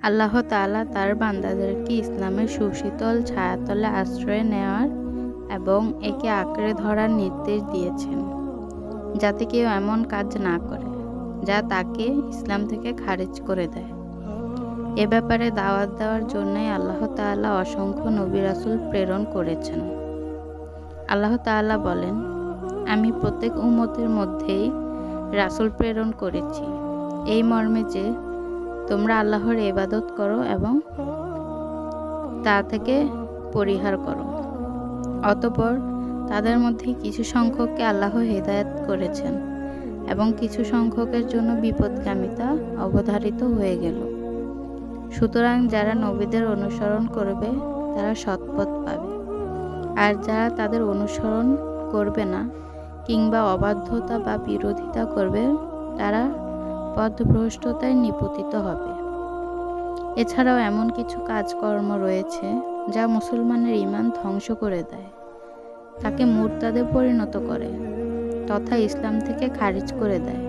আল্লাহ তাআলা তার বান্দাদেরকে ইসলামের সুশীতল ছায়াতলে আশ্রয় নেওয়ার এবং একে আঁকড়ে ধরার নির্দেশ দিয়েছেন, যাতে কেউ এমন কাজ না করে যা তাকে ইসলাম থেকে খারিজ করে দেয়। এ ব্যাপারে দাওয়াত দেওয়ার জন্যই আল্লাহ তাআলা অসংখ্য নবী রাসূল প্রেরণ করেছেন। আল্লাহ তাআলা বলেন, আমি প্রত্যেক উম্মতের মধ্যেই রাসূল প্রেরণ করেছি এই মর্মে যে তোমরা আল্লাহর ইবাদত করো এবং তা থেকে পরিহার করো। অতঃপর তাদের মধ্যে কিছু সংখ্যককে আল্লাহ হিদায়াত করেছেন এবং কিছু সংখ্যকের জন্য বিপদগামিতা অবধারিত হয়ে গেল। সুতরাং যারা নবীদের অনুসরণ করবে তারা সৎপথ পাবে, আর যারা তাদের অনুসরণ করবে না কিংবা অবাধ্যতা বা বিরোধিতা করবে তারা পথভ্রষ্টতায় নিপতিত হবে। এছাড়াও এমন কিছু কাজকর্ম রয়েছে যা মুসলমানের ঈমান ধ্বংস করে দেয়, তাকে মুরতাদে পরিণত করে তথা ইসলাম থেকে খারিজ করে দেয়।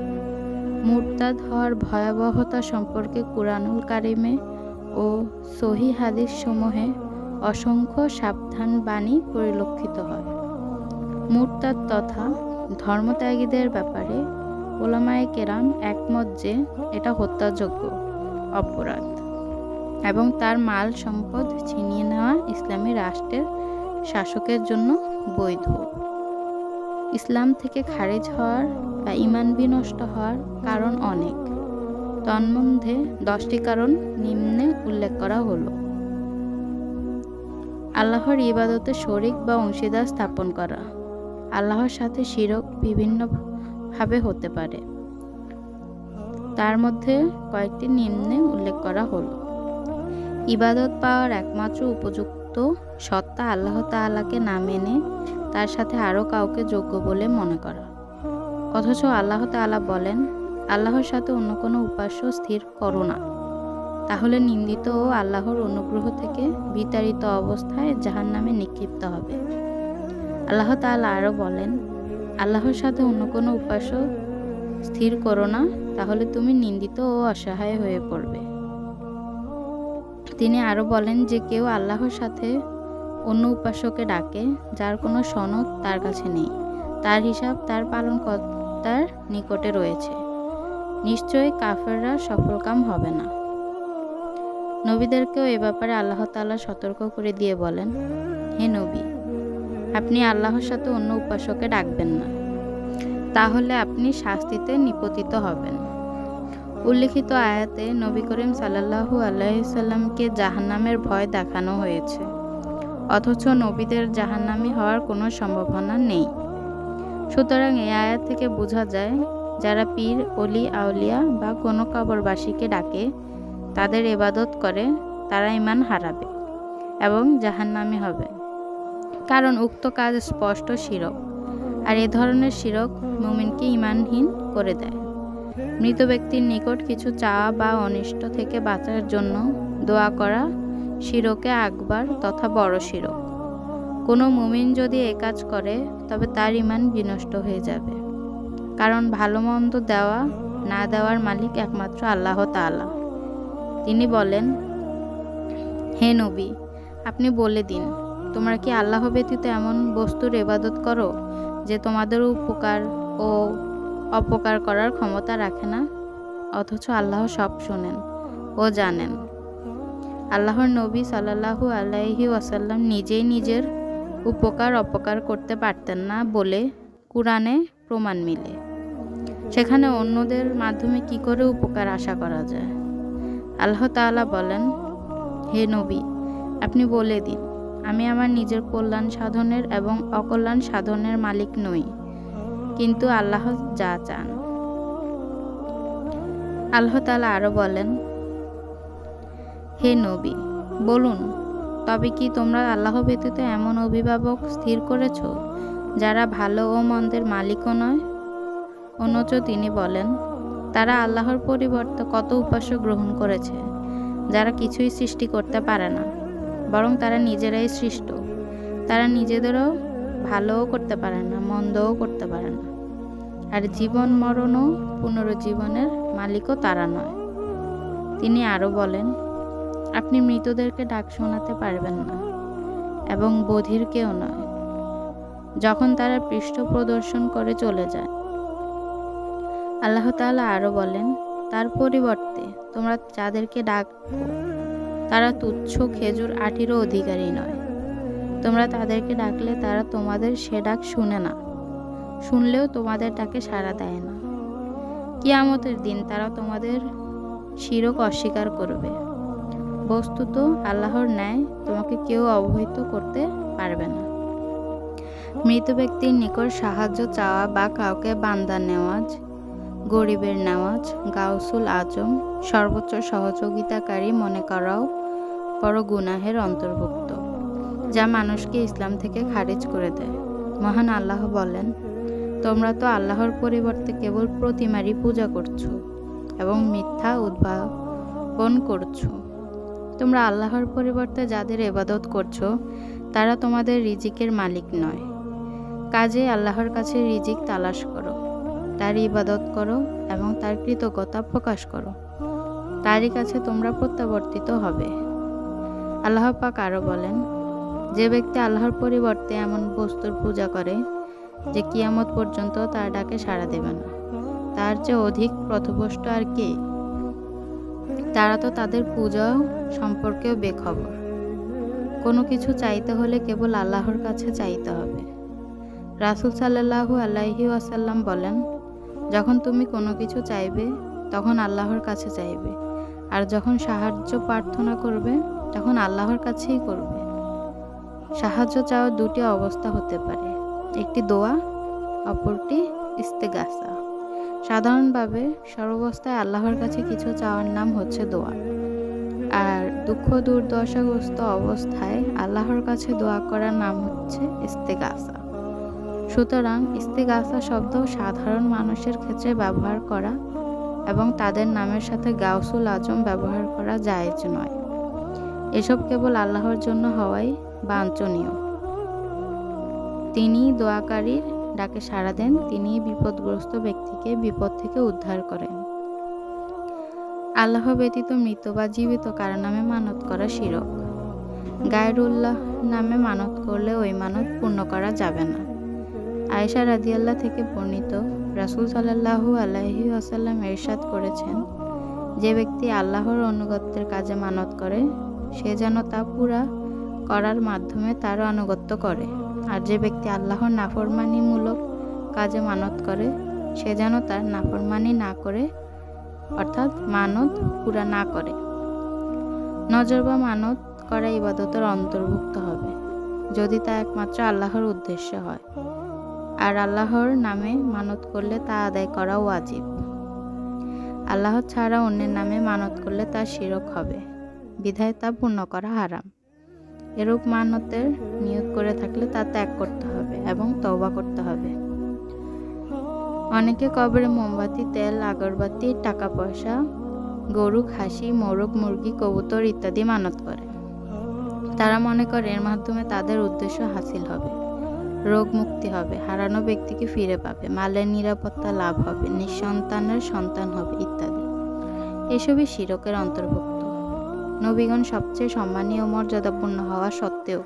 মুরতাদ হওয়ার ভয়াবহতা সম্পর্কে কুরআনুল কারিমে ও সহিহ হাদিস সমূহে অসংখ্য সাবধান বাণী পরিলক্ষিত হয়। মুরতাদ তথা ধর্মত্যাগীদের ব্যাপারে উলামায়ে কেরাম একমত যে এটা হত্যাযোগ্য অপরাধ এবং তার মাল সম্পদ ছিনিয়ে নেওয়া ইসলামী রাষ্ট্রের শাসকের জন্য বৈধ। ইসলাম থেকে খারিজ হওয়ার বা ঈমান বিনষ্ট হওয়ার কারণ অনেক, তন্মধ্যে 10টি কারণ নিম্নে উল্লেখ করা হলো। আল্লাহর ইবাদতে শরীক বা অংশীদার স্থাপন করা। আল্লাহর সাথে শিরক বিভিন্নভাবে হতে পারে, তার মধ্যে কয়েকটি নিম্নে উল্লেখ করা হলো। ইবাদত পাওয়ার একমাত্র উপযুক্ত সত্তা আল্লাহ তাআলাকে না মেনে তার সাথে আরও কাউকে যোগ্য বলে মনে করা, অথচ আল্লাহ তাআলা বলেন, আল্লাহর সাথে অন্য কোনো উপাস্য স্থির করো না, তাহলে নিন্দিত ও আল্লাহর অনুগ্রহ থেকে বিতাড়িত অবস্থায় জাহান্নামে নিক্ষিপ্ত হবে। আল্লাহ তাআলা আরও বলেন, আল্লাহর সাথে অন্য কোনো উপাস্য স্থির করো না, তাহলে তুমি নিন্দিত ও অসহায় হয়ে পড়বে। তিনি আরও বলেন যে কেউ আল্লাহর সাথে অন্য উপাস্যকে ডাকে যার কোনো সনদ তার কাছে নেই, তার হিসাব তার পালনকর্তার নিকটে রয়েছে। নিশ্চয়ই কাফেররা সফলকাম হবে না। নবীদেরকেও এ ব্যাপারে আল্লাহ তাআলা সতর্ক করে দিয়ে বলেন, হে নবী, আপনি আল্লাহর সাথে অন্য উপাস্যকে ডাকবেন না, তাহলে আপনি শাস্তিতে নিপতিত হবেন। উল্লিখিত আয়াতে নবী করিম সাল্লাল্লাহু আলাইহি সাল্লামকে জাহান্নামের ভয় দেখানো হয়েছে, অথচ নবীদের জাহান্নামী হওয়ার কোনো সম্ভাবনা নেই। সুতরাং এই আয়াত থেকে বোঝা যায়, যারা পীর, অলি, আউলিয়া বা কোনো কবরবাসীকে ডাকে, তাদের ইবাদত করে, তারা ঈমান হারাবে এবং জাহান্নামী হবে, কারণ উক্ত কাজ স্পষ্ট শিরক, আর এ ধরনের শিরক মুমিনকে ঈমানহীন করে দেয়। মৃত ব্যক্তির নিকট কিছু চাওয়া বা অনিষ্ট থেকে বাঁচার জন্য দোয়া করা শিরকে আকবার তথা বড় শিরক। কোনো মুমিন যদি এ কাজ করে তবে তার ঈমান বিনষ্ট হয়ে যাবে, কারণ ভালো মন্দ দেওয়া না দেওয়ার মালিক একমাত্র আল্লাহ তাআলা। তিনি বলেন, হে নবী, আপনি বলে দিন, তোমরা কি আল্লাহ ব্যতীত এমন বস্তুর ইবাদত করো যে তোমাদের উপকার ও অপকার করার ক্ষমতা রাখে না, অথচ আল্লাহ সব শোনেন ও জানেন। আল্লাহর নবী সাল্লাল্লাহু আলাইহি ওয়াসাল্লাম নিজেই নিজের উপকার অপকার করতে পারতেন না বলে কুরআনে প্রমাণ মিলে, সেখানে অন্যদের মাধ্যমে কি করে উপকার আশা করা যায়? আল্লাহ তাআলা বলেন, হে নবী, আপনি বলে দিন, আমি আমার নিজের কল্যাণ সাধনের এবং অকল্যাণ সাধনের মালিক নই, কিন্তু আল্লাহ যা চান। আল্লাহ তাআলা আরও বলেন, হে নবী, বলুন, তবে কি তোমরা আল্লাহ ব্যতীত এমন অভিভাবক স্থির করেছ যারা ভালো ও মন্দের মালিকও নয়? অন্যচ তিনি বলেন, তারা আল্লাহর পরিবর্তে কত উপাস্য গ্রহণ করেছে যারা কিছুই সৃষ্টি করতে পারে না, বরং তারা নিজেরাই সৃষ্ট। তারা নিজেদেরও ভালোও করতে পারে না, মন্দও করতে পারে না, আর জীবন মরণ ও পুনরুজ্জীবনের মালিকও তারা নয়। তিনি আরও বলেন, আপনি মৃতদেরকে ডাক শোনাতে পারবেন না এবং বধির কেউ নয় যখন তারা পৃষ্ঠ প্রদর্শন করে চলে যায়। আল্লাহ তাআলা আরও বলেন, তার পরিবর্তে তোমরা যাদেরকে ডাকো তারা তুচ্ছ খেজুর আটিরও অধিকারী নয়। তোমরা তাদেরকে ডাকলে তারা তোমাদের সে ডাক শুনে না, শুনলেও তোমাদের ডাকে সাড়া দেয় না। কিয়ামতের দিন তারা তোমাদের শিরক অস্বীকার করবে। বস্তুত আল্লাহর ন্যায় তোমাকে কেউ অবহিত করতে পারবে না। মৃত ব্যক্তির নিকট সাহায্য চাওয়া বা কাউকে বান্দা নেওয়াজ, গরিবের নেওয়াজ, গাউসুল আজম, সর্বোচ্চ সহযোগিতাকারী মনে করাও বড় গুনাহের অন্তর্ভুক্ত, যা মানুষকে ইসলাম থেকে খারিজ করে দেয়। মহান আল্লাহ বলেন, তোমরা তো আল্লাহর পরিবর্তে কেবল প্রতিমারই পূজা করছো এবং মিথ্যা উদ্ভাবন করছো। তোমরা আল্লাহর পরিবর্তে যাদের ইবাদত করছো তারা তোমাদের রিজিকের মালিক নয়। কাজে আল্লাহর কাছে রিজিক তালাশ করো, তার ইবাদত করো এবং তার কৃতজ্ঞতা প্রকাশ করো। তারই কাছে তোমরা প্রত্যাবর্তিত হবে। আল্লাহ পাক আরও বলেন, যে ব্যক্তি আল্লাহর পরিবর্তে এমন বস্তুর পূজা করে যে কিয়ামত পর্যন্ত তার ডাকে সাড়া দেবে না, তার চেয়ে অধিক পথভ্রষ্ট আর কে? তারা তো তাদের পূজা সম্পর্কেও বেখবর। কোনো কিছু চাইতে হলে কেবল আল্লাহর কাছে চাইতে হবে। রাসূল সাল্লাল্লাহু আলাইহি ওয়াসাল্লাম বলেন, যখন তুমি কোনো কিছু চাইবে তখন আল্লাহর কাছে চাইবে, আর যখন সাহায্য প্রার্থনা করবে তখন আল্লাহর কাছেই করবে। সাহায্য চাওয়ার দুটি অবস্থা হতে পারে, একটি দোয়া, অপরটি ইস্তেগাসা। সাধারণভাবে সর্বাবস্থায় আল্লাহর কাছে কিছু চাওয়ার নাম হচ্ছে দোয়া, আর দুঃখ দুর্দশাগ্রস্ত অবস্থায় আল্লাহর কাছে দোয়া করার নাম হচ্ছে ইস্তেগাসা। সুতরাং ইস্তেগাসা শব্দ সাধারণ মানুষের ক্ষেত্রে ব্যবহার করা এবং তাদের নামের সাথে গাউসুল আজম ব্যবহার করা জায়েজ নয়। এসব কেবল আল্লাহর জন্য হওয়াই বাঞ্ছনীয়। তিনি দোয়াকারীর ডাকে সাড়া দেন, তিনি বিপদগ্রস্ত ব্যক্তিকে বিপদ থেকে উদ্ধার করেন। আল্লাহ ব্যতীত মৃত বা জীবিত কারো নামে মানত করা শিরক। গায়রুল্লাহ নামে মানত করলে ওই মানত পূর্ণ করা যাবে না। আয়েশা রাদিয়াল্লাহু থেকে বর্ণিত, রাসূল সাল্লাল্লাহু আলাইহি ওয়াসাল্লাম ইরশাদ করেছেন, যে ব্যক্তি আল্লাহর আনুগত্যের কাজে মানত করে সে যেন তা পুরা করার মাধ্যমে তার আনুগত্য করে, আর যে ব্যক্তি আল্লাহর নাফরমানিমূলক কাজে মানত করে সে যেন তার নাফরমানি না করে, অর্থাৎ মানত পুরা না করে। নজর বা মানত করা ইবাদতের অন্তর্ভুক্ত হবে যদি তা একমাত্র আল্লাহর উদ্দেশ্যে হয়, আর আল্লাহর নামে মানত করলে তা আদায় করা ওয়াজিব। আল্লাহ ছাড়া অন্যের নামে মানত করলে তা শিরক হবে, বিধায় তা পূর্ণ করা হারাম। এরূপ মানতের নিয়ত করে থাকলে তা ত্যাগ করতে হবে এবং তওবা করতে হবে। অনেকে কবরে মোমবাতি, তেল, আগরবাতি, টাকা পয়সা, গরু, খাসি, মোরগ, মুরগি, কবুতর ইত্যাদি মানত করে। তারা মনে করে এর মাধ্যমে তাদের উদ্দেশ্য হাসিল হবে, রোগ মুক্তি হবে, হারানো ব্যক্তিকে ফিরে পাবে, মালের নিরাপত্তা লাভ হবে, নিঃসন্তানের সন্তান হবে ইত্যাদি। এসবই শিরকের অন্তর্ভুক্ত। নবীগণ সবচেয়ে সম্মানীয় মর্যাদাপূর্ণ হওয়া সত্ত্বেও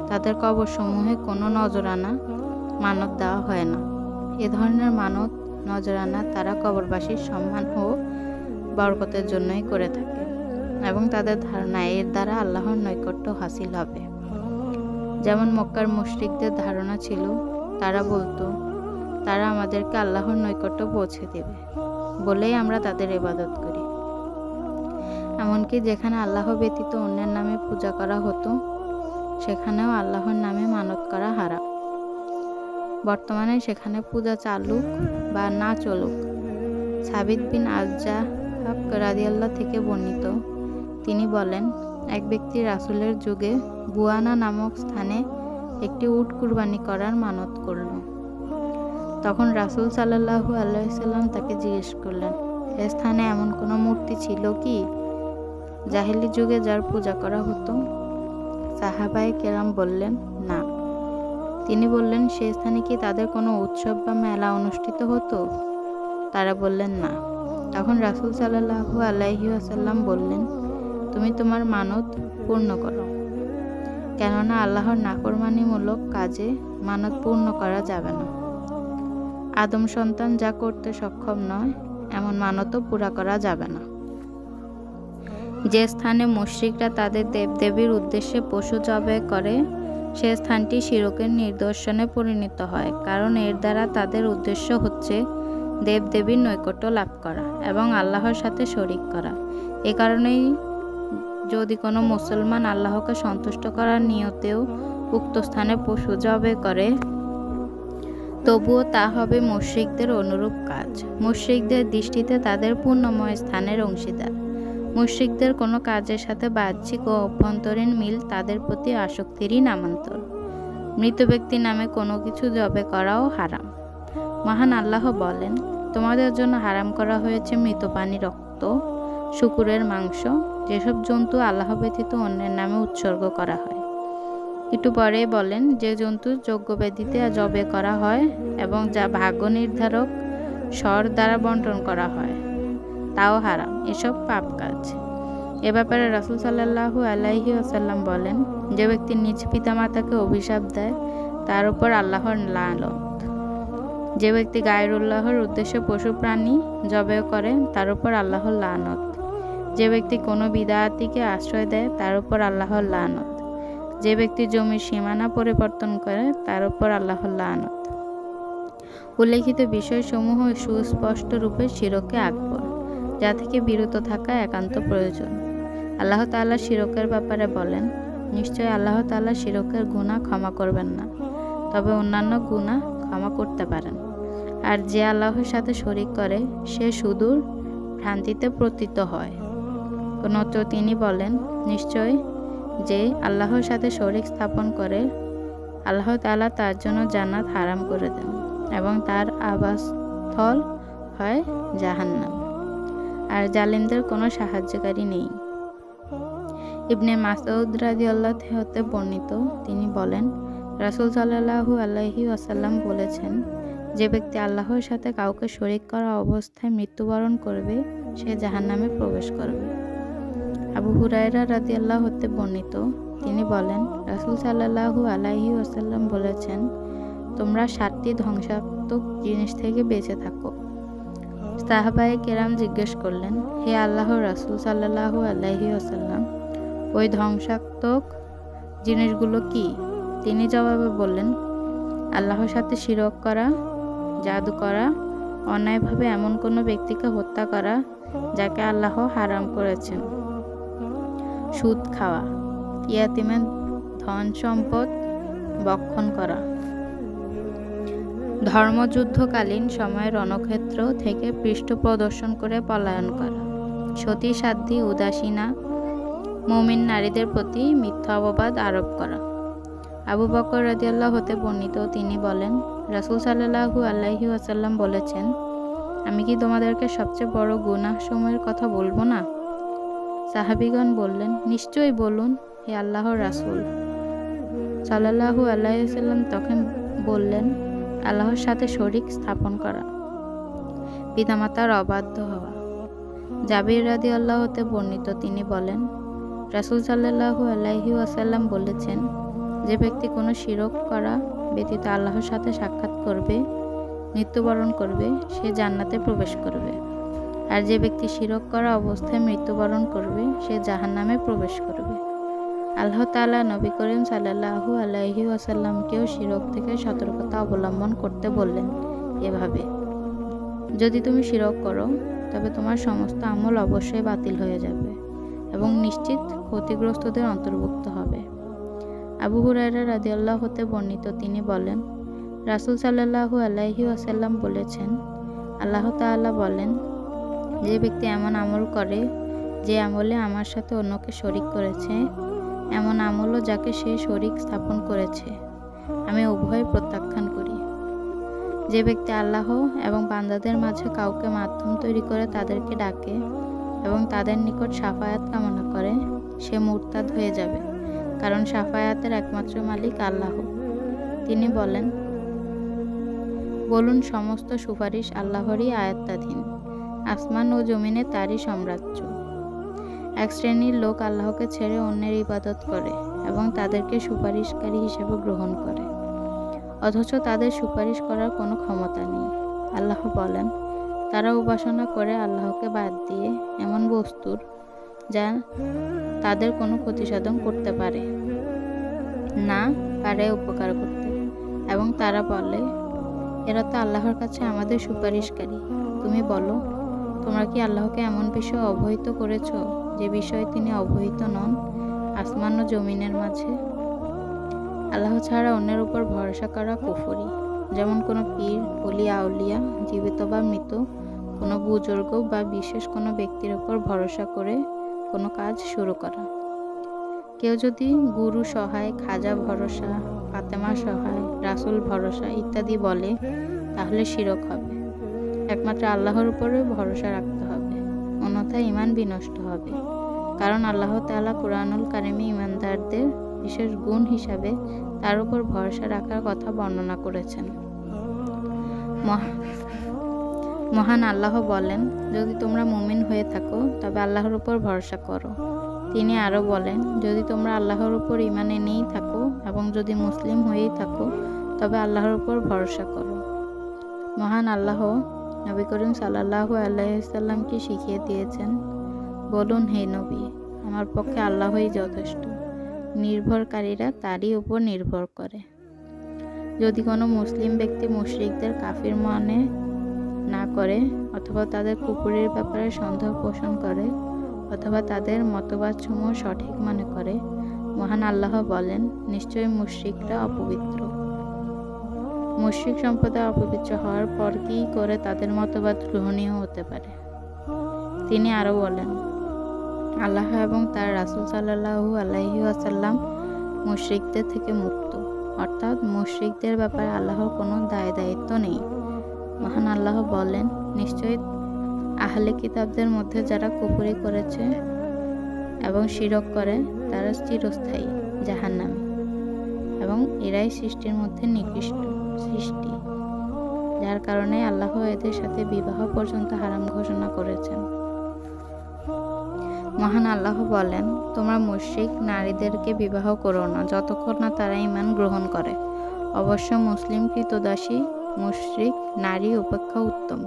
তাদের কবরসমূহে কোনো নজরানা মানত দেওয়া হয় না। এ ধরনের মানত নজরানা তারা কবরবাসীর সম্মান ও বরকতের জন্যই করে থাকে এবং তাদের ধারণা এর দ্বারা আল্লাহর নৈকট্য হাসিল হবে। যেমন মক্কার মুশরিকদের ধারণা ছিল, তারা বলতো তারা আমাদেরকে আল্লাহর নৈকট্য পৌঁছে দেবে বলেই আমরা তাদের ইবাদত করি। এমনকি যেখানে আল্লাহ ব্যতীত অন্যের নামে পূজা করা হতো সেখানেও আল্লাহর নামে মানত করা হারাম। বর্তমানে সেখানে পূজা চালুক বা না চলুক। সাবিত বিন আজজাহ রাদিয়াল্লাহু থেকে বর্ণিত, তিনি বলেন, এক ব্যক্তি রাসূলের যুগে বুয়ানা নামক স্থানে একটি উট কুরবানি করার মানত করল। তখন রাসূল সাল্লাল্লাহু আলাইহি ওয়াসাল্লাম তাকে জিজ্ঞেস করলেন, এ স্থানে এমন কোনো মূর্তি ছিল কি জাহেলি যুগে যার পূজা করা হতো? সাহাবায়ে কেরাম বললেন, না। তিনি বললেন, সে স্থানে কি তাদের কোনো উৎসব বা মেলা অনুষ্ঠিত হতো? তারা বললেন, না। তখন রাসূল সাল্লাল্লাহু আলাইহি ওয়াসাল্লাম বললেন, তুমি তোমার মানত পূর্ণ করো, কেননা আল্লাহর নাফরমানিমূলক কাজে মানত পূর্ণ করা যাবে না। আদম সন্তান যা করতে সক্ষম নয় এমন মানতও পুরা করা যাবে না। যে স্থানে মুশরিকরা তাদের দেবদেবীর উদ্দেশ্যে পশু জবাই করে সে স্থানটি শিরকের নিদর্শনে পরিণত হয়, কারণ এর দ্বারা তাদের উদ্দেশ্য হচ্ছে দেবদেবীর নৈকট্য লাভ করা এবং আল্লাহর সাথে শরিক করা। এ কারণেই যদি কোনো মুসলমান আল্লাহকে সন্তুষ্ট করার নিয়তেও উক্ত স্থানে পশু জবাই করে তবুও তা হবে মুশরিকদের অনুরূপ কাজ। মুশরিকদের দৃষ্টিতে তাদের পুণ্যময় স্থানের অংশীদার। মুশরিকদের কোনো কাজের সাথে বাহ্যিক ও অভ্যন্তরীণ মিল তাদের প্রতি আসক্তিরই নামান্তর। মৃত ব্যক্তি নামে কোনো কিছু জবাই করাও হারাম। মহান আল্লাহ বলেন, তোমাদের জন্য হারাম করা হয়েছে মৃত প্রাণী রক্ত, শূকরের মাংস, যেসব জন্তু আল্লাহ ব্যতীত অন্যের নামে উৎসর্গ করা হয়। একটু পরেই বলেন, যে জন্তু যজ্ঞবেদিতে জবাই করা হয় এবং যা ভাগ্য নির্ধারক স্বর দ্বারা বন্টন করা হয় তাও হারাম, এসব পাপ কাজ। এ ব্যাপারে রাসূল সাল্লাল্লাহু আলাইহি ওয়াসাল্লাম বলেন, যে ব্যক্তি নিজ পিতামাতাকে অভিশাপ দেয় তার উপর আল্লাহর লানত। যে ব্যক্তি গায়রুল্লাহর উদ্দেশ্যে পশু প্রাণী জবাই করে তার উপর আল্লাহর লানত। যে ব্যক্তি কোনো বিদআতিকে আশ্রয় দেয় তার উপর আল্লাহর লানত। যে ব্যক্তি জমির সীমানা পরিবর্তন করে তার উপর আল্লাহর লানত। উল্লেখিত বিষয়সমূহ সুস্পষ্ট রূপে শিরকে আকবর, যা থেকে বিরত থাকা একান্ত প্রয়োজন। আল্লাহ তাআলা শিরকের ব্যাপারে বলেন, নিশ্চয় আল্লাহ তাআলা শিরকের গুনাহ ক্ষমা করবেন না, তবে অন্যান্য গুনাহ ক্ষমা করতে পারেন। আর যে আল্লাহর সাথে শরিক করে সে সুদূর ভ্রান্তিতে পতিত হয়। অন্যত্র তিনি বলেন, নিশ্চয় যে আল্লাহর সাথে শরিক স্থাপন করে আল্লাহ তাআলা তার জন্য জান্নাত হারাম করে দেন এবং তার আবাসস্থল হয় জাহান্নাম, আর জালিমদের কোনো সাহায্যকারী নেই। ইবনে মাসউদ রাদিয়াল্লাহু হতে বর্ণিত, তিনি বলেন, রাসূল সাল্লাল্লাহু আলাইহি ওয়াসাল্লাম বলেছেন, যে ব্যক্তি আল্লাহর সাথে কাউকে শরিক করা অবস্থায় মৃত্যুবরণ করবে সে জাহান্নামে প্রবেশ করবে। আবু হুরায়রা রাদিয়াল্লাহু হতে বর্ণিত, তিনি বলেন, রাসূল সাল্লাল্লাহু আলাইহি ওয়াসাল্লাম বলেছেন, তোমরা 7টি ধ্বংসাত্মক জিনিস থেকে বেঁচে থাকো। সাহাবায়ে কেরাম জিজ্ঞেস করলেন, হে আল্লাহর রাসূল সাল্লাল্লাহু আলাইহি ওয়াসাল্লাম, ওই ধ্বংসাত্মক জিনিসগুলো কি? তিনি জবাবে বললেন, আল্লাহর সাথে শিরক করা, জাদু করা, অন্যায়ভাবে এমন কোনো ব্যক্তিকে হত্যা করা যাকে আল্লাহ হারাম করেছেন, সুদ খাওয়া, ইয়াতীমের ধন সম্পদ ভক্ষণ করা, ধর্মযুদ্ধকালীন সময়ে রণক্ষেত্র থেকে পৃষ্ঠ প্রদর্শন করে পলায়ন করা, সতী সাধ্বী উদাসীনা মুমিন নারীদের প্রতি মিথ্যা অপবাদ আরোপ করা। আবু বকর রাদিয়াল্লাহু হতে বর্ণিত, তিনি বলেন, রাসূল সাল্লাল্লাহু আলাইহি ওয়াসাল্লাম বলেছেন, আমি কি তোমাদেরকে সবচেয়ে বড় গুনাহ সমূহের কথা বলবো না? সাহাবীগণ বললেন, নিশ্চয়ই বলুন হে আল্লাহর রাসূল। সাল্লাল্লাহু আলাইহি ওয়াসাল্লাম তখন বললেন, আল্লাহর সাথে শরিক স্থাপন করা, পিতামাতার অবাধ্য হওয়া। জাবির রাদিয়াল্লাহু হতে বর্ণিত, তিনি বলেন, রাসূল সাল্লাল্লাহু আলাইহি ওয়াসাল্লাম বলেছেন, যে ব্যক্তি কোনো শিরক করা ব্যতীত আল্লাহর সাথে সাক্ষাৎ করবে, মৃত্যুবরণ করবে, সে জান্নাতে প্রবেশ করবে। আর যে ব্যক্তি শিরক করা অবস্থায় মৃত্যুবরণ করবে সে জাহান্নামে প্রবেশ করবে। আল্লাহ তাআলা নবী করিম সাল্লাল্লাহু আলাইহি ওয়াসাল্লামকেও শিরক থেকে সতর্কতা অবলম্বন করতে বললেন এভাবে, যদি তুমি শিরক করো তবে তোমার সমস্ত আমল অবশ্যই বাতিল হয়ে যাবে এবং নিশ্চিত ক্ষতিগ্রস্তদের অন্তর্ভুক্ত হবে। আবু হুরায়রা রাদিয়াল্লাহু হতে বর্ণিত, তিনি বলেন, রাসূল সাল্লাল্লাহু আলাইহি ওয়াসাল্লাম বলেছেন, আল্লাহ তাআলা বলেন, যে ব্যক্তি এমন আমল করে যে আমলে আমার সাথে অন্যকে শরিক করেছে, এমন আমলও যাকে সে শরিক স্থাপন করেছে, আমি উভয় প্রত্যাখ্যান করি। যে ব্যক্তি আল্লাহ এবং বান্দাদের মাঝে কাউকে মাধ্যম তৈরি করে তাদেরকে ডাকে এবং তাদের নিকট শাফায়াত কামনা করে, সে মুরতাদ হয়ে যাবে, কারণ শাফায়াতের একমাত্র মালিক আল্লাহ। তিনি বলেন, বলুন সমস্ত সুপারিশ আল্লাহরই আয়াত্তাধীন, আসমান ও জমিনে তারই সাম্রাজ্য। এক শ্রেণীর লোক আল্লাহকে ছেড়ে অন্যের ইবাদত করে এবং তাদেরকে সুপারিশকারী হিসেবে গ্রহণ করে, অথচ তাদের সুপারিশ করার কোনো ক্ষমতা নেই। আল্লাহ বলেন, তারা উপাসনা করে আল্লাহকে বাদ দিয়ে এমন বস্তুর যা তাদের কোনো ক্ষতিসাধন করতে পারে না, পারে উপকার করতে, এবং তারা বলে, এরা তো আল্লাহর কাছে আমাদের সুপারিশকারী। তুমি বলো, তোমরা কি আল্লাহকে এমন বিষয়ে অবহিত করেছ যে বিষয়ে তিনি অবহিত নন আসমান ও জমিনের মাঝে? আল্লাহ ছাড়া অন্যের উপর ভরসা করা কুফরি, যেমন কোনো পীর, ওলি, আউলিয়া, জীবিত বা মৃত, কোনো বুজুর্গ বা বিশেষ কোনো ব্যক্তির উপর ভরসা করে কোনো কাজ শুরু করা। কেউ যদি গুরু সহায়, খাজা ভরসা, ফাতেমা সহায়, রাসূল ভরসা ইত্যাদি বলে, তাহলে শিরক হবে। একমাত্র আল্লাহর উপরে ভরসা রাখতে হবে, অন্যথায় ঈমান বিনষ্ট হবে। কারণ আল্লাহ তাআলা কুরআনুল কারিমে ঈমানদারদের বিশেষ গুণ হিসাবে তার উপর ভরসা রাখার কথা বর্ণনা করেছেন। মহান আল্লাহ বলেন, যদি তোমরা মুমিন হয়ে থাকো তবে আল্লাহর উপর ভরসা করো। তিনি আরও বলেন, যদি তোমরা আল্লাহর উপর ঈমান এনেই থাকো এবং যদি মুসলিম হয়েই থাকো তবে আল্লাহর উপর ভরসা করো। মহান আল্লাহ নবী করিম সাল্লাল্লাহু আলাইহি ওয়াসাল্লামকে শিখিয়ে দিয়েছেন, বলুন, হে নবী, আমার পক্ষে আল্লাহই যথেষ্ট, নির্ভরকারীরা তারই উপর নির্ভর করে। যদি কোনো মুসলিম ব্যক্তি মুশরিকদের কাফির মনে না করে, অথবা তাদের কুফরির ব্যাপারে সন্দেহ পোষণ করে, অথবা তাদের মতবাদসমূহ সঠিক মনে করে, মহান আল্লাহ বলেন, নিশ্চয়ই মুশরিকরা অপবিত্র। মুশরিক সম্প্রদায় অপবিত্র হওয়ার পর কি করে তাদের মতবাদ গ্রহণীয় হতে পারে? তিনি আরও বলেন, আল্লাহ এবং তার রাসূল সাল্লাল্লাহু আলাইহি ওয়াসাল্লাম মুশরিকদের থেকে মুক্ত, অর্থাৎ মুশরিকদের ব্যাপারে আল্লাহর কোনো দায়-দায়িত্ব নেই। মহান আল্লাহ বলেন, নিশ্চয়ই আহলে কিতাবদের মধ্যে যারা কুফরি করেছে এবং শিরক করে তারা চিরস্থায়ী জাহান্নামে, এবং এরাই সৃষ্টির মধ্যে নিকৃষ্ট সৃষ্টি, যার কারণে আল্লাহ এদের সাথে বিবাহ পর্যন্ত হারাম ঘোষণা করেছেন। মহান আল্লাহ বলেন, তোমরা মুশরিক নারীদেরকে বিবাহ করো না যতক্ষণ না তারা ঈমান গ্রহণ করে। অবশ্য মুসলিম কৃতদাসী মুশরিক নারী অপেক্ষা উত্তম।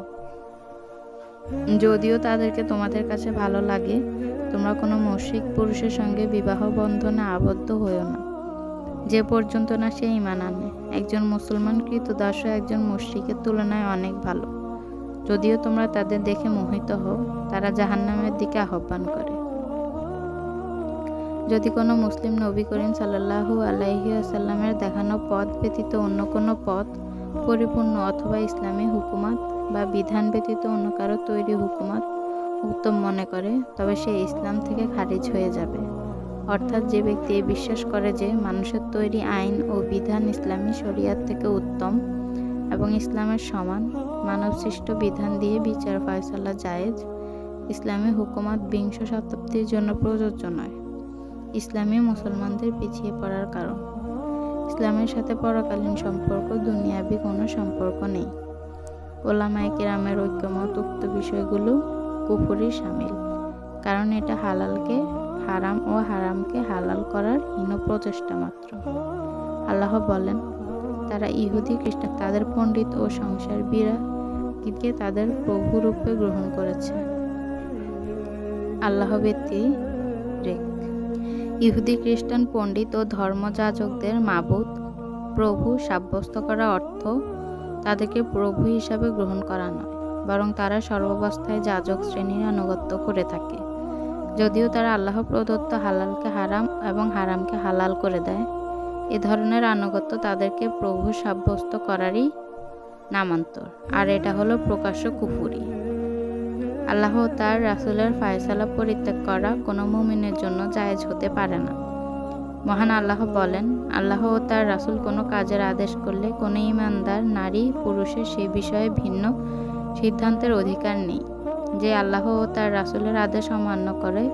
যদিও তাদেরকে তোমাদের কাছে ভালো লাগে, তোমরা কোনো মুশরিক পুরুষের সঙ্গে বিবাহ বন্ধনে আবদ্ধ হইও না, যে পর্যন্ত না সে ঈমান আনে। একজন মুসলমান কৃতদাসও একজন মুশরিকের তুলনায় অনেক ভালো, যদিও তোমরা তাদের দেখে মোহিত হও। তারা জাহান্নামের দিকে আহ্বান করে। যদি কোনো মুসলিম নবী করিম সাল্লাল্লাহু আলাইহি ওয়াসাল্লামের দেখানো পথ ব্যতীত অন্য কোনো পথ পরিপূর্ণ অথবা ইসলামী হুকুমাত বা বিধান ব্যতীত অন্য কারো তৈরি হুকুমাত উত্তম মনে করে, তবে সে ইসলাম থেকে খারিজ হয়ে যাবে। অর্থাৎ যে ব্যক্তি বিশ্বাস করে যে মানুষের তৈরি আইন ও বিধান ইসলামী শরিয়াত থেকে উত্তম এবং ইসলামের সমান, মানবসৃষ্ট বিধান দিয়ে বিচার ফয়সালা জায়েজ, ইসলামী হুকুমাত বিংশ শতাব্দীর জন্য প্রযোজ্য নয়, ইসলামী মুসলমানদের পিছিয়ে পড়ার কারণ। ইসলামের সাথে পরকালীন সম্পর্ক দুনিয়াবি কোনো সম্পর্ক নেই। ওলামায়ে কেরামের ঐক্যমত উক্ত বিষয়গুলো কুফরি শামিল, কারণ এটা হালালকে হারাম ও হারামকে হালাল করার হীন প্রচেষ্টা মাত্র। আল্লাহ বলেন, তারা ইহুদি খ্রিস্টান তাদের পণ্ডিত ও সংসার বিরাগীকে তাদের প্রভু রূপে গ্রহণ করেছে। আল্লাহ ব্যতিরেক ইহুদি খ্রিস্টান পণ্ডিত ও ধর্মযাজকদের মাবুদ প্রভু সাব্যস্ত করা অর্থ তাদেরকে প্রভু হিসাবে গ্রহণ করা নয়, বরং তারা সর্বাবস্থায় যাজক শ্রেণীর আনুগত্য করে থাকে। যদিও তারা আল্লাহ প্রদত্ত হালালকে হারাম এবং হারামকে হালাল করে দেয়, এ ধরনের আনুগত্য তাদেরকে প্রভু সাব্যস্ত করারই নামান্তর, আর এটা হলো প্রকাশ্য কুফরি। আল্লাহ ও তার রাসূলের ফায়সালা পরিত্যাগ করা কোনো মুমিনের জন্য জায়েজ হতে পারে না। মহান আল্লাহ বলেন, আল্লাহ ও তার রাসূল কোনো কাজের আদেশ করলে কোনো ঈমানদার নারী পুরুষের সেই বিষয়ে ভিন্ন সিদ্ধান্তের অধিকার নেই। যে আল্লাহ ও তার রাসূলের আদেশ অমান্য করে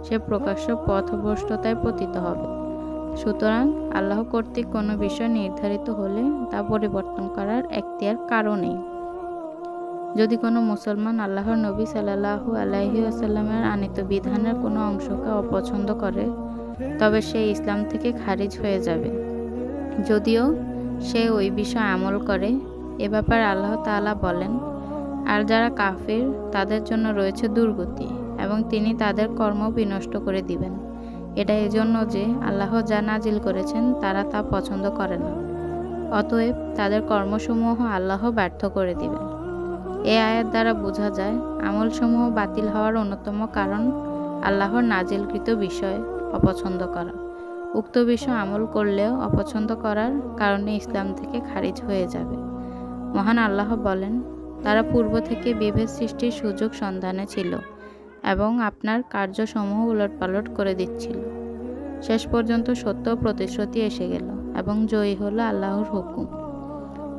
সে প্রকাশ্য পথভ্রষ্টতায় পতিত হবে। সুতরাং আল্লাহ কর্তৃক কোনো বিষয় নির্ধারিত হলে তা পরিবর্তন করার এখতিয়ার কারও নেই। যদি কোনো মুসলমান আল্লাহর নবী সাল্লাল্লাহু আলাইহি ওয়াসাল্লামের আনীত বিধানের কোনো অংশকে অপছন্দ করে, তবে সে ইসলাম থেকে খারিজ হয়ে যাবে, যদিও সে ওই বিষয়ে আমল করে। এ ব্যাপারে আল্লাহ তাআলা বলেন, আর যারা কাফির তাদের জন্য রয়েছে দুর্গতি, এবং তিনি তাদের কর্ম বিনষ্ট করে দিবেন। এটা এজন্য যে আল্লাহ যা নাজিল করেছেন তারা তা পছন্দ করে না, অতএব তাদের কর্মসমূহ আল্লাহ ব্যর্থ করে দিবেন। এই আয়াত দ্বারা বোঝা যায় আমলসমূহ বাতিল হওয়ার অন্যতম কারণ আল্লাহর নাজিলকৃত বিষয় অপছন্দ করা। উক্ত বিষয় আমল করলেও অপছন্দ করার কারণে ইসলাম থেকে খারিজ হয়ে যাবে। মহান আল্লাহ বলেন, তারা পূর্ব থেকে বিভেদ সৃষ্টির সুযোগ সন্ধানে ছিল এবং আপনার কার্যসমূহ উলটপালট করে দিচ্ছিল। শেষ পর্যন্ত সত্য প্রতিশ্রুতি এসে গেল এবং জয়ী হলো আল্লাহর হুকুম,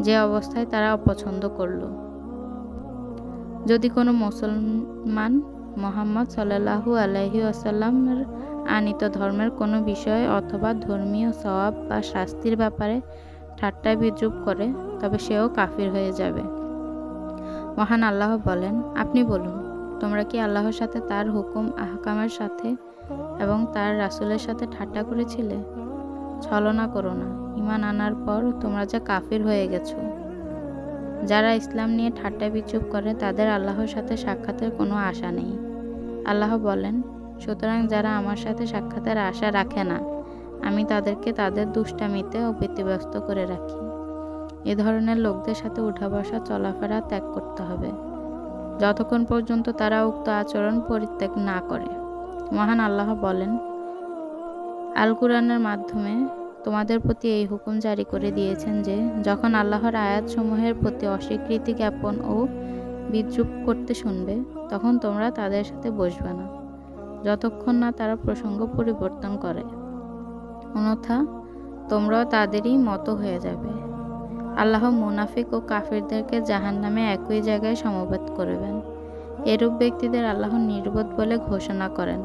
যে অবস্থায় তারা অপছন্দ করল। যদি কোনো মুসলমান মুহাম্মদ সাল্লাল্লাহু আলাইহি ওয়াসাল্লামের আনীত ধর্মের কোনো বিষয় অথবা ধর্মীয় সওয়াব বা শাস্তির ব্যাপারে ঠাট্টা বিদ্রূপ করে, তবে সেও কাফির হয়ে যাবে। মহান আল্লাহ বলেন, আপনি বলুন, তোমরা কি আল্লাহর সাথে তার হুকুম আহকামের সাথে এবং তার রাসূলের সাথে ঠাট্টা করেছিলে? ছলনা করো না, ঈমান আনার পর তোমরা যা কাফির হয়ে গেছো। যারা ইসলাম নিয়ে ঠাট্টা বিদ্রূপ করে তাদের আল্লাহর সাথে সাক্ষাতের কোনো আশা নেই। আল্লাহ বলেন, সুতরাং যারা আমার সাথে সাক্ষাতের আশা রাখে না, আমি তাদেরকে তাদের দুষ্টামিতে ও ব্যতিব্যস্ত করে রাখি। এ ধরনের লোকদের সাথে উঠা বসা চলাফেরা ত্যাগ করতে হবে, যতক্ষণ পর্যন্ত তারা উক্ত আচরণ পরিত্যাগ না করে। মহান আল্লাহ বলেন, আল কুরআনের মাধ্যমে তোমাদের প্রতি এই হুকুম জারি করে দিয়েছেন যে যখন আল্লাহর আয়াতসমূহের প্রতি অস্বীকৃতি জ্ঞাপন ও বিদ্রূপ করতে শুনবে, তখন তোমরা তাদের সাথে বসবে না, যতক্ষণ না তারা প্রসঙ্গ পরিবর্তন করে, অন্যথা তোমরাও তাদেরই মতো হয়ে যাবে। আল্লাহ মুনাফিক ও কাফিরদেরকে জাহান্নামে একই জায়গায় সমবেত করবেন। এরূপ ব্যক্তিদের আল্লাহ নির্বোধ বলে ঘোষণা করেন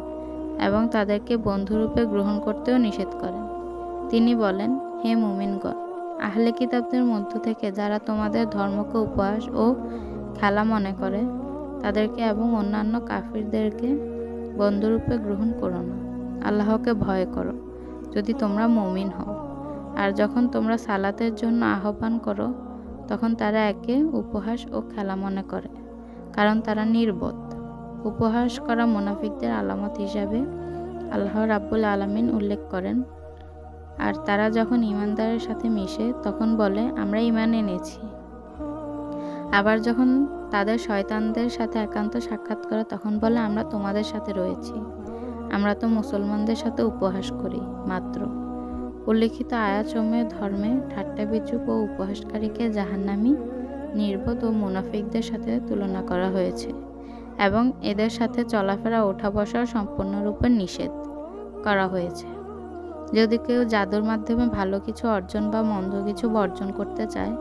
এবং তাদেরকে বন্ধুরূপে গ্রহণ করতেও নিষেধ করেন। তিনি বলেন, হে মুমিনগণ, আহলে কিতাবদের মধ্য থেকে যারা তোমাদের ধর্মকে উপহাস ও খেলা মনে করে, তাদেরকে এবং অন্যান্য কাফিরদেরকে বন্ধুরূপে গ্রহণ করো না। আল্লাহকে ভয় করো যদি তোমরা মুমিন হও। আর যখন তোমরা সালাতের জন্য আহ্বান করো, তখন তারা একে উপহাস ও খেলা মনে করে, কারণ তারা নির্বোধ। উপহাস করা মুনাফিকদের আলামত হিসাবে আল্লাহ রাব্বুল আলামিন উল্লেখ করেন। আর তারা যখন ঈমানদারের সাথে মিশে তখন বলে, আমরা ঈমান এনেছি। আবার যখন তাদের শয়তানদের সাথে একান্ত সাক্ষাৎ করে তখন বলে, আমরা তোমাদের সাথে রয়েছি, আমরা তো মুসলমানদের সাথে উপহাস করি মাত্র। উল্লেখিত আয়াতসমূহে ধর্মে ঠাট্টা বিদ্রূপ ও উপহাসকারীকে জাহান্নামী, নির্বোধ ও মুনাফিকদের সাথে তুলনা করা হয়েছে এবং এদের সাথে চলাফেরা ওঠা বসা সম্পূর্ণরূপে নিষেধ করা হয়েছে। যদি কেউ জাদুর মাধ্যমে ভালো কিছু অর্জন বা মন্দ কিছু বর্জন করতে চায়,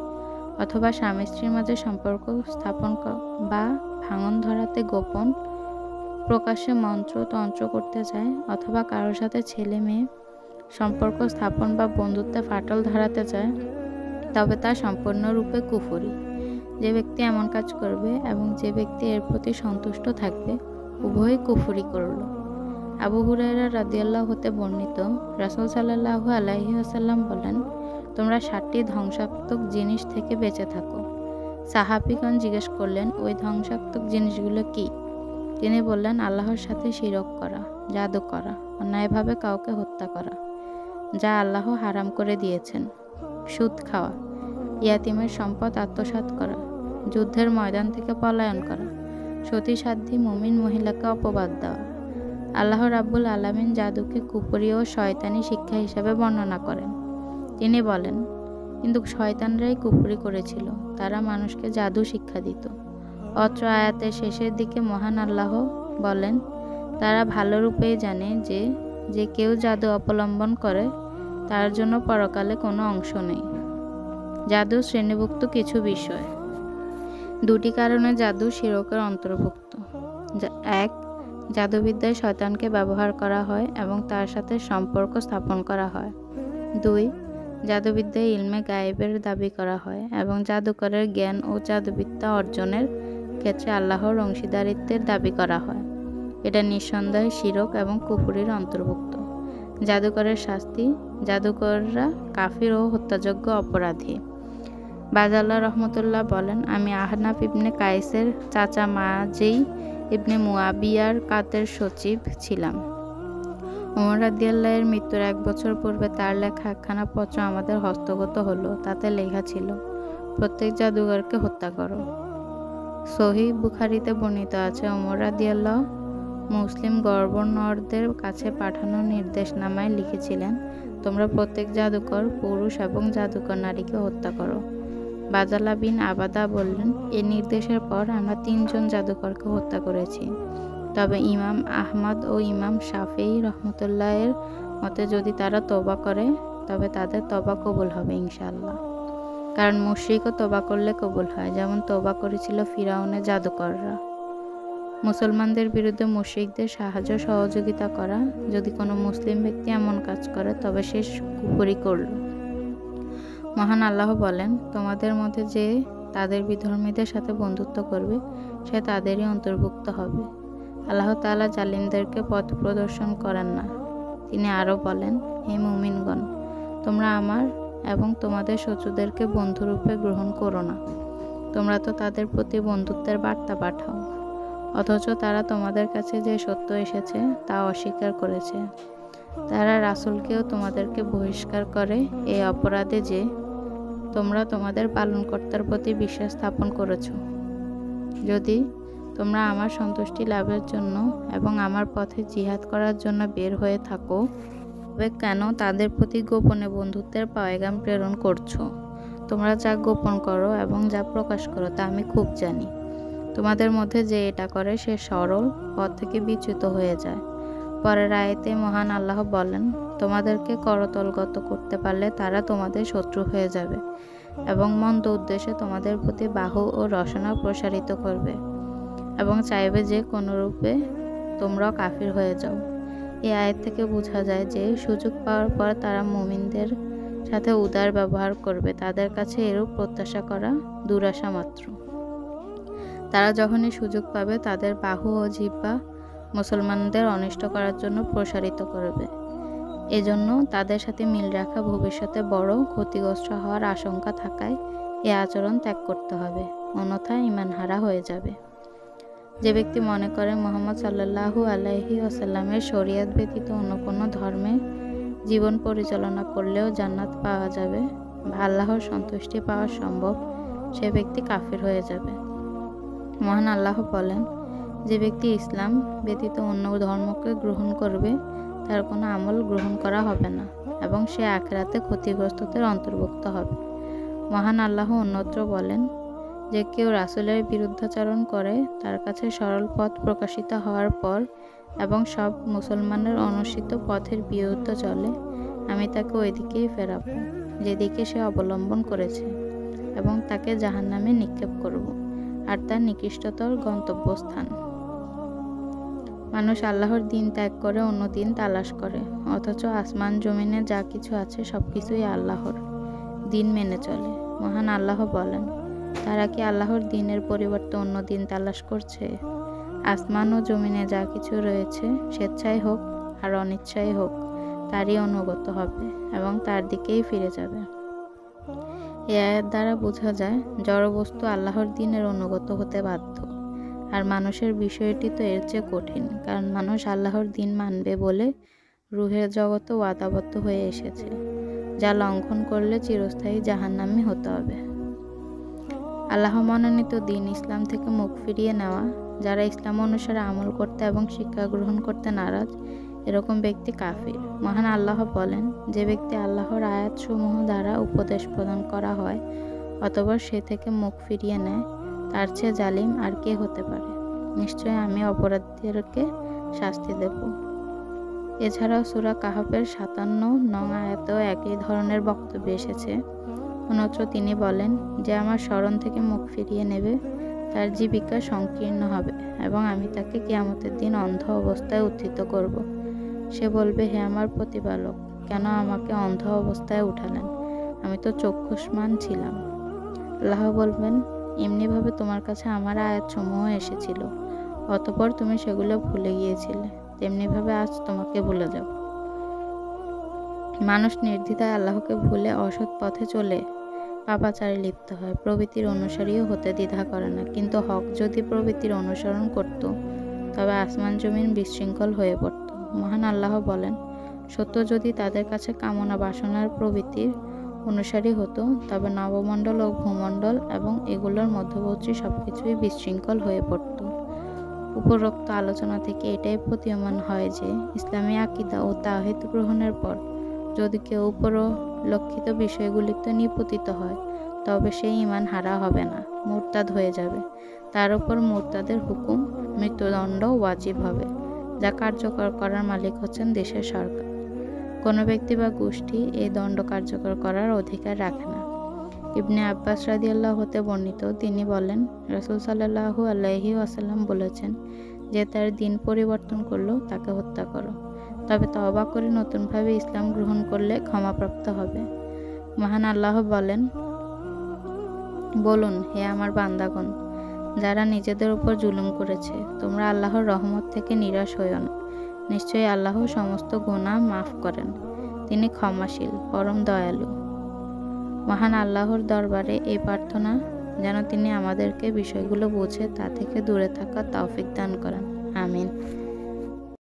অথবা স্বামী স্ত্রীর মাঝে সম্পর্ক স্থাপন বা ভাঙন ধরাতে গোপন প্রকাশ্যে মন্ত্র তন্ত্র করতে চায়, অথবা কারোর সাথে ছেলে মেয়ে সম্পর্ক স্থাপন বা বন্ধুত্বে ফাটল ধরাতে চায়, তবে তা সম্পূর্ণরূপে কুফরি। যে ব্যক্তি এমন কাজ করবে এবং যে ব্যক্তি এর প্রতি সন্তুষ্ট থাকবে, উভয়ই কুফরি করল। আবু হুরায়রা রাদিয়াল্লাহু হতে বর্ণিত, রাসূল সাল্লাল্লাহু আলাইহি ওয়াসাল্লাম বলেন, তোমরা 7টি ধ্বংসাত্মক জিনিস থেকে বেঁচে থাকো। সাহাবীগণ জিজ্ঞেস করলেন, ওই ধ্বংসাত্মক জিনিসগুলো কি? তিনি বললেন, আল্লাহর সাথে শিরক করা, জাদু করা, অন্যায়ভাবে কাউকে হত্যা করা যা আল্লাহ হারাম করে দিয়েছেন, সুদ খাওয়া, ইয়াতিমের সম্পদ আত্মসাৎ করা, যুদ্ধের ময়দান থেকে পলায়ন করা, সতীসাধ্যী মুমিন মহিলাকে অপবাদ দেওয়া। আল্লাহ রাব্বুল আলামিন জাদুকে কুফরি ও শয়তানি শিক্ষা হিসাবে বর্ণনা করেন। তিনি বলেন, কিন্তু শয়তানরাই কুফরি করেছিল, তারা মানুষকে জাদু শিক্ষা দিত। অত্র আয়াতের শেষের দিকে মহান আল্লাহ বলেন, তারা ভালোরূপেই জানে যে যে কেউ জাদু অবলম্বন করে তার জন্য পরকালে কোনো অংশ নেই। জাদু শ্রেণীভুক্ত কিছু বিষয়। 2টি কারণে জাদু শিরকের অন্তর্ভুক্ত। 1. জাদুবিদ্যায় শয়তানকে ব্যবহার করা হয় এবং তার সাথে সম্পর্ক স্থাপন করা হয়। 2. জাদুবিদ্যায় ইলমে গায়েবের দাবি করা হয় এবং জাদুকরের জ্ঞান ও জাদুবিদ্যা অর্জনের ক্ষেত্রে আল্লাহর অংশীদারিত্বের দাবি করা হয়। এটা নিঃসন্দেহে শিরক এবং কুফরির অন্তর্ভুক্ত। জাদুকরের শাস্তি: জাদুকররা কাফির ও হত্যাযোগ্য অপরাধী। বাজাল্লাহ রহমতুল্লাহ বলেন, আমি আহনাফ ইবনে কায়েসের চাচা মাজেই ইবনে মুয়াবিয়ার কাতের সচিব ছিলাম। ওমর রাদিয়াল্লাহু এর মৃত্যুর 1 বছর পূর্বে তার লেখা একখানা পত্র আমাদের হস্তগত হলো। তাতে লেখা ছিল, প্রত্যেক জাদুঘরকে হত্যা করো। সহিহ বুখারীতে বর্ণিত আছে, ওমর রাদিয়াল্লাহু মুসলিম গভর্নরদের কাছে পাঠানো নির্দেশনামায় লিখেছিলেন, তোমরা প্রত্যেক জাদুকর পুরুষ এবং জাদুকর নারীকে হত্যা করো। বাজাল্লাহ বিন আবাদা বললেন, এ নির্দেশের পর আমরা 3 জন জাদুকরকে হত্যা করেছি। তবে ইমাম আহমদ ও ইমাম শাফেঈ রহমতুল্লাহের মতে যদি তারা তওবা করে তবে তাদের তওবা কবুল হবে ইনশাআল্লাহ। কারণ মুশরিকও তওবা করলে কবুল হয়, যেমন তওবা করেছিল ফিরআউনের জাদুকররা। মুসলমানদের বিরুদ্ধে মুশরিকদের সাহায্য সহযোগিতা করা: যদি কোনো মুসলিম ব্যক্তি এমন কাজ করে তবে সে কুফরি করল। মহান আল্লাহ বলেন, তোমাদের মধ্যে যে তাদের বিধর্মীদের সাথে বন্ধুত্ব করবে সে তাদেরই অন্তর্ভুক্ত হবে। আল্লাহ তাআলা জালিমদেরকে পথ প্রদর্শন করেন না। তিনি আরও বলেন, হে মুমিনগণ, তোমরা আমার এবং তোমাদের শত্রুদেরকে বন্ধুরূপে গ্রহণ করো না। তোমরা তো তাদের প্রতি বন্ধুত্বের বার্তা পাঠাও, অথচ তারা তোমাদের কাছে যে সত্য এসেছে তা অস্বীকার করেছে। তারা রাসূলকেও তোমাদেরকে বহিষ্কার করে এই অপরাধে যে তোমরা তোমাদের পালনকর্তার প্রতি বিশ্বাস স্থাপন করেছ। যদি তোমরা আমার সন্তুষ্টি লাভের জন্য এবং আমার পথে জিহাদ করার জন্য বের হয়ে থাকো, তবে কেন তাদের প্রতি গোপনে বন্ধুত্বের পয়গাম প্রেরণ করছো? তোমরা যা গোপন করো এবং যা প্রকাশ করো তা আমি খুব জানি। তোমাদের মধ্যে যে এটা করে সে সরল পথ থেকে বিচ্যুত হয়ে যায়। পরের আয়াতে মহান আল্লাহ বলেন, তোমাদেরকে করতলগত করতে পারলে তারা তোমাদের শত্রু হয়ে যাবে এবং মন্দ উদ্দেশ্যে তোমাদের প্রতি বাহু ও রসনা প্রসারিত করবে এবং চাইবে যে কোনরূপে তোমরা কাফির হয়ে যাও। এই আয়াত থেকে বোঝা যায় যে সুযোগ পাওয়ার পর তারা মুমিনদের সাথে উদার ব্যবহার করবে। তাদের কাছে এরূপ প্রত্যাশা করা দুরাশা মাত্র। তারা যখনই সুযোগ পাবে তাদের বাহু ও জিহ্বা মুসলমানদের অনিষ্ট করার জন্য প্রসারিত করবে। এজন্য তাদের সাথে মিল রাখা ভবিষ্যতে বড় ক্ষতিগ্রস্ত হওয়ার আশঙ্কা থাকায় এ আচরণ ত্যাগ করতে হবে, অন্যথায় ঈমানহারা হয়ে যাবে। যে ব্যক্তি মনে করে মুহাম্মদ সাল্লাল্লাহু আলাইহি ওয়াসাল্লামের শরীয়ত ব্যতীত অন্য কোনো ধর্মে জীবন পরিচালনা করলেও জান্নাত পাওয়া যাবে বা আল্লাহর সন্তুষ্টি পাওয়া সম্ভব, সে ব্যক্তি কাফির হয়ে যাবে। মহান আল্লাহ বলেন, যে ব্যক্তি ইসলাম ব্যতীত অন্য ধর্মকে গ্রহণ করবে তার কোনো আমল গ্রহণ করা হবে না এবং সে আখিরাতে ক্ষতিগ্রস্তদের অন্তর্ভুক্ত হবে। মহান আল্লাহ অন্যত্র বলেন, যে কেউ রাসূলের বিরুদ্ধাচরণ করে তার কাছে সরল পথ প্রকাশিত হওয়ার পর এবং সব মুসলমানের অনুসৃত পথের বিরুদ্ধে চলে, আমি তাকে ওই দিকেই ফেরাবো যেদিকে সে অবলম্বন করেছে এবং তাকে জাহান্নামে নিক্ষেপ করব, আর তার নিকৃষ্টতর গন্তব্যস্থান। মানুষ আল্লাহর দিন ত্যাগ করে অন্য দিন তালাশ করে, অথচ আসমান জমিনে যা কিছু আছে সবকিছুই আল্লাহর দিন মেনে চলে। মহান আল্লাহ বলেন, তারা কি আল্লাহর দিনের পরিবর্তে অন্য দিন তালাশ করছে? আসমান ও জমিনে যা কিছু রয়েছে স্বেচ্ছায় হোক আর অনিচ্ছায় হোক তারই অনুগত হবে এবং তার দিকেই ফিরে যাবে। এই আয়াত দ্বারা বোঝা যায় জড়বস্তু আল্লাহর দিনের অনুগত হতে বাধ্য, আর মানুষের বিষয়টি তো এর চেয়ে কঠিন, কারণ মানুষ আল্লাহর দিন মানবে বলে রূহের জগতে ওয়াদাবদ্ধ হয়ে এসেছে, যা লঙ্ঘন করলে চিরস্থায়ী জাহান্নামী হতে হবে। আল্লাহ মনোনীত দিন ইসলাম থেকে মুখ ফিরিয়ে নেওয়া: যারা ইসলাম অনুসারে আমল করতে এবং শিক্ষা গ্রহণ করতে নারাজ, এরকম ব্যক্তি কাফির। মহান আল্লাহ বলেন, যে ব্যক্তি আল্লাহর আয়াতসমূহ দ্বারা উপদেশ প্রদান করা হয় অতঃপর সে থেকে মুখ ফিরিয়ে নেয়, তার চেয়ে জালিম আর কে হতে পারে? নিশ্চয় আমি অপরাধীদেরকে শাস্তি দেব। এছাড়াও সূরা কাহফের 57 নং আয়াতেও একই ধরনের বক্তব্য এসেছে। অন্যত্র তিনি বলেন, যে আমার স্মরণ থেকে মুখ ফিরিয়ে নেবে তার জীবিকা সংকীর্ণ হবে এবং আমি তাকে কিয়ামতের দিন অন্ধ অবস্থায় উত্থিত করব। সে বলবে, হে আমার প্রতিপালক, কেন আমাকে অন্ধ অবস্থায় উঠালেন? আমি তো চক্ষুষ্মান ছিলাম। আল্লাহ বলবেন, এমনিভাবে তোমার কাছে আমার আয়াতসমূহ এসেছিল, অতঃপর তুমি সেগুলো ভুলে গিয়েছিলে, তেমনিভাবে আজ তোমাকে ভুলে যাব। মানুষ নির্দ্বিধায় আল্লাহকে ভুলে অসৎ পথে চলে পাপাচারে লিপ্ত হয়, প্রবৃত্তির অনুসারীও হতে দ্বিধা করে না। কিন্তু হক যদি প্রবৃত্তির অনুসরণ করত, তবে আসমান জমিন বিশৃঙ্খল হয়ে পড়ত। মহান আল্লাহ বলেন, সত্য যদি তাদের কাছে কামনা বাসনার প্রবৃত্তির অনুসারী হতো, তবে নবমণ্ডল ও ভূমণ্ডল এবং এগুলোর মধ্যবর্তী সবকিছুই বিশৃঙ্খল হয়ে পড়ত। উপরোক্ত আলোচনা থেকে এটাই প্রতীয়মান হয় যে ইসলামী আকীদা ও তাওহীদ গ্রহণের পর যদি কেউ উপরোল্লিখিত বিষয়গুলিতে নিপতিত হয়, তবে সেই ঈমান হারা হবে না, মুরতাদ হয়ে যাবে। তার উপর মুরতাদের হুকুম মৃত্যুদণ্ড ওয়াজিব হবে, যা কার্যকর করার মালিক হচ্ছেন দেশের সরকার। কোনো ব্যক্তি বা গোষ্ঠী এই দণ্ড কার্যকর করার অধিকার রাখে না। ইবনে আব্বাস রাদিয়াল্লাহু হতে বর্ণিত, তিনি বলেন, রাসূল সাল্লাল্লাহু আলাইহি ওয়াসাল্লাম বলেছেন, যে তার দিন পরিবর্তন করলো তাকে হত্যা করো, তবে তওবা করে নতুনভাবে ইসলাম গ্রহণ করলে ক্ষমাপ্রাপ্ত হবে। মহান আল্লাহ বলেন, বলুন, হে আমার বান্দাগণ, যারা নিজেদের উপর জুলুম করেছে, তোমরা আল্লাহর রহমত থেকে নিরাশ হইও না। নিশ্চয়ই আল্লাহ সমস্ত গুনাহ মাফ করেন, তিনি ক্ষমাশীল, পরম দয়ালু। মহান আল্লাহর দরবারে এই প্রার্থনা যেন তিনি আমাদেরকে বিষয়গুলো বুঝে তা থেকে দূরে থাকার তৌফিক দান করেন। আমিন।